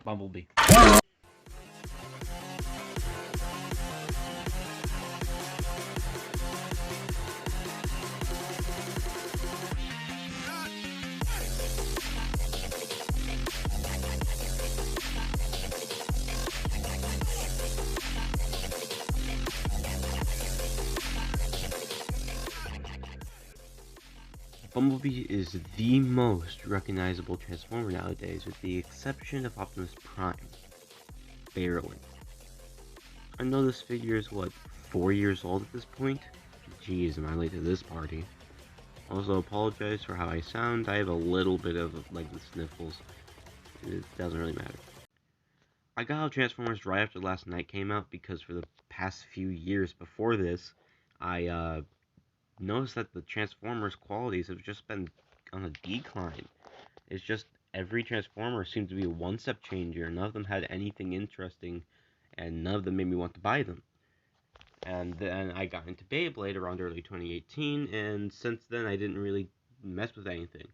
Bumblebee. Bumblebee is the most recognizable Transformer nowadays, with the exception of Optimus Prime. Barely. I know this figure is, what, 4 years old at this point? Jeez, am I late to this party. Also, apologize for how I sound. I have a little bit of, like, the sniffles. It doesn't really matter. I got how Transformers right after Last Night came out because for the past few years before this, I, noticed that the Transformers qualities have just been on a decline. It's just every Transformer seemed to be a one-step changer. None of them had anything interesting, and none of them made me want to buy them. And then I got into Beyblade around early 2018, and since then I didn't really mess with anything.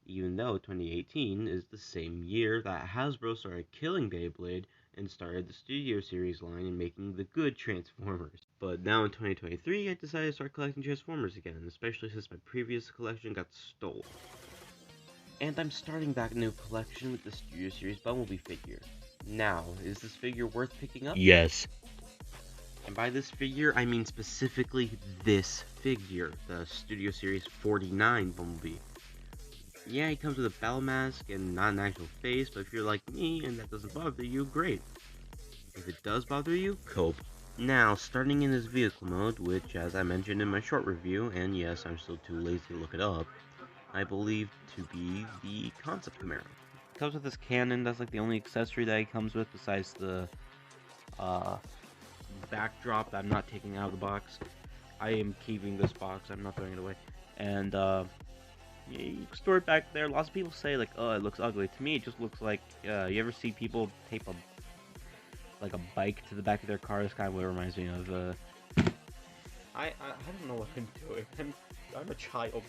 Even though 2018 is the same year that Hasbro started killing Beyblade and started the Studio Series line and making the good Transformers. But now in 2023, I decided to start collecting Transformers again, especially since my previous collection got stolen. And I'm starting back a new collection with the Studio Series Bumblebee figure. Now, is this figure worth picking up? Yes. And by this figure, I mean specifically this figure, the Studio Series 49 Bumblebee. Yeah, he comes with a battle mask and not an actual face, but if you're like me and that doesn't bother you, great. If it does bother you, cope. Now, starting in his vehicle mode, which as I mentioned in my short review, and yes, I'm still too lazy to look it up, I believe to be the concept Camaro. It comes with this cannon, that's like the only accessory that he comes with besides the backdrop that I'm not taking out of the box. I am keeping this box, I'm not throwing it away. And yeah, you can store it back there. Lots of people say like, oh, it looks ugly. To me, it just looks like, you ever see people tape a bike to the back of their car? That's kind of what it reminds me of. I don't know what I'm doing. I'm a child.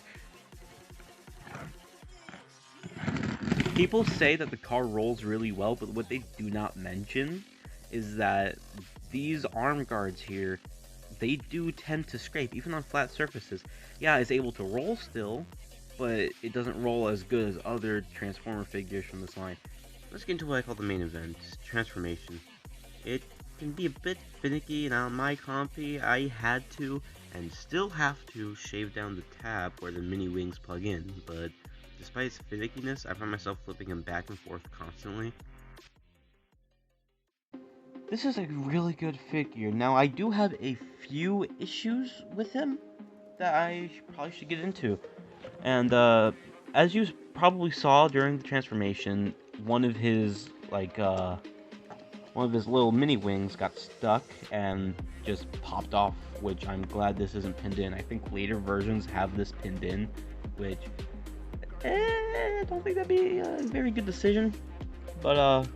People say that the car rolls really well, but what they do not mention is that these arm guards here, they do tend to scrape, even on flat surfaces. Yeah, it's able to roll still, but it doesn't roll as good as other Transformer figures from this line. Let's get into what I call the main event, Transformation. It can be a bit finicky, and on my compy, I had to, and still have to, shave down the tab where the mini wings plug in, but despite its finickiness, I find myself flipping him back and forth constantly. This is a really good figure. Now, I do have a few issues with him that I probably should get into. And as you probably saw during the transformation, one of his little mini wings got stuck and just popped off, which I'm glad this isn't pinned in. I think later versions have this pinned in, which I don't think that'd be a very good decision. But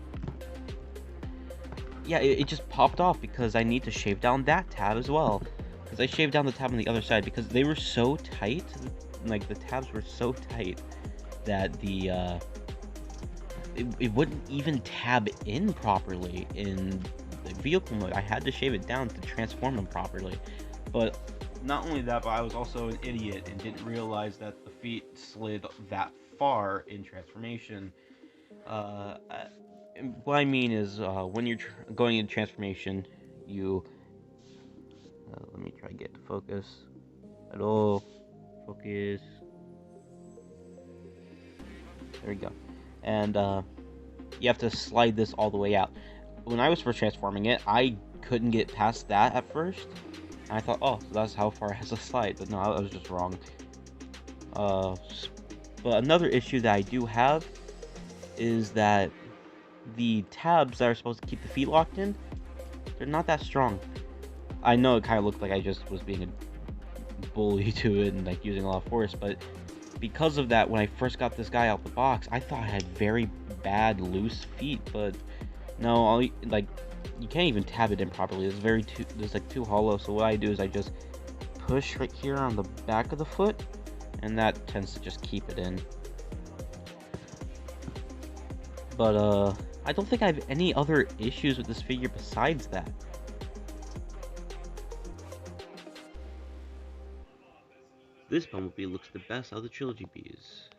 yeah, it just popped off because I need to shave down that tab as well. Because I shaved down the tab on the other side because they were so tight. Like, the tabs were so tight that it wouldn't even tab in properly in the vehicle mode. I had to shave it down to transform them properly. But not only that, but I was also an idiot and didn't realize that the feet slid that far in transformation. What I mean is, when you're going into transformation, you... let me try to get to focus. Hello. Focus. There we go. And you have to slide this all the way out. When I was first transforming it, I couldn't get past that at first. And I thought, oh, so that's how far it has to slide. But no, I was just wrong. But another issue that I do have is that the tabs that are supposed to keep the feet locked in, they're not that strong. I know it kind of looked like I just was being a bully to it and like using a lot of force, but because of that, when I first got this guy out the box, I thought I had very bad loose feet, but no, you can't even tab it in properly. It's like too hollow. So what I do is I just push right here on the back of the foot, and that tends to just keep it in. But I don't think I have any other issues with this figure besides that. This Bumblebee looks the best out of the Trilogy Bees,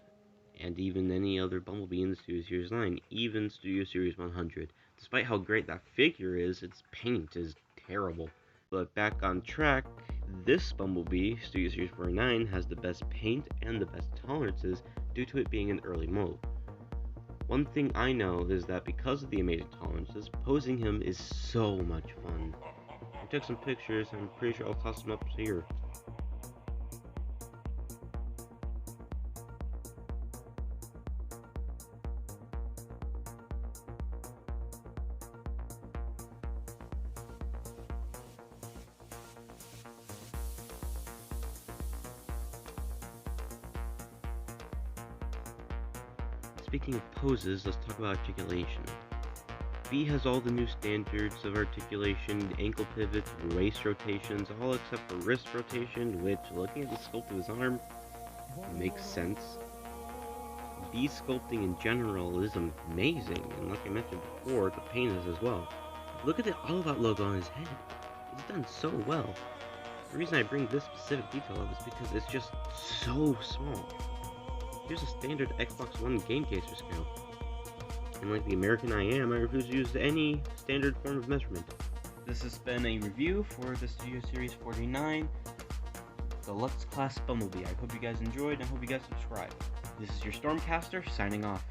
and even any other Bumblebee in the Studio Series line, even Studio Series 100. Despite how great that figure is, its paint is terrible. But back on track, this Bumblebee, Studio Series 49, has the best paint and the best tolerances due to it being an early mold. One thing I know is that because of the amazing tolerances, posing him is so much fun. I took some pictures and I'm pretty sure I'll toss them up here. Speaking of poses, let's talk about articulation. B has all the new standards of articulation, ankle pivots, waist rotations, all except for wrist rotation, which, looking at the sculpt of his arm, makes sense. B sculpting in general is amazing, and like I mentioned before, the paint is as well. Look at the Autobot logo on his head. It's done so well. The reason I bring this specific detail up is because it's just so small. Here's a standard Xbox One game caser scale. And like the American I am, I refuse to use any standard form of measurement. This has been a review for the Studio Series 49 Deluxe Class Bumblebee. I hope you guys enjoyed and I hope you guys subscribe. This is your Stormcaster signing off.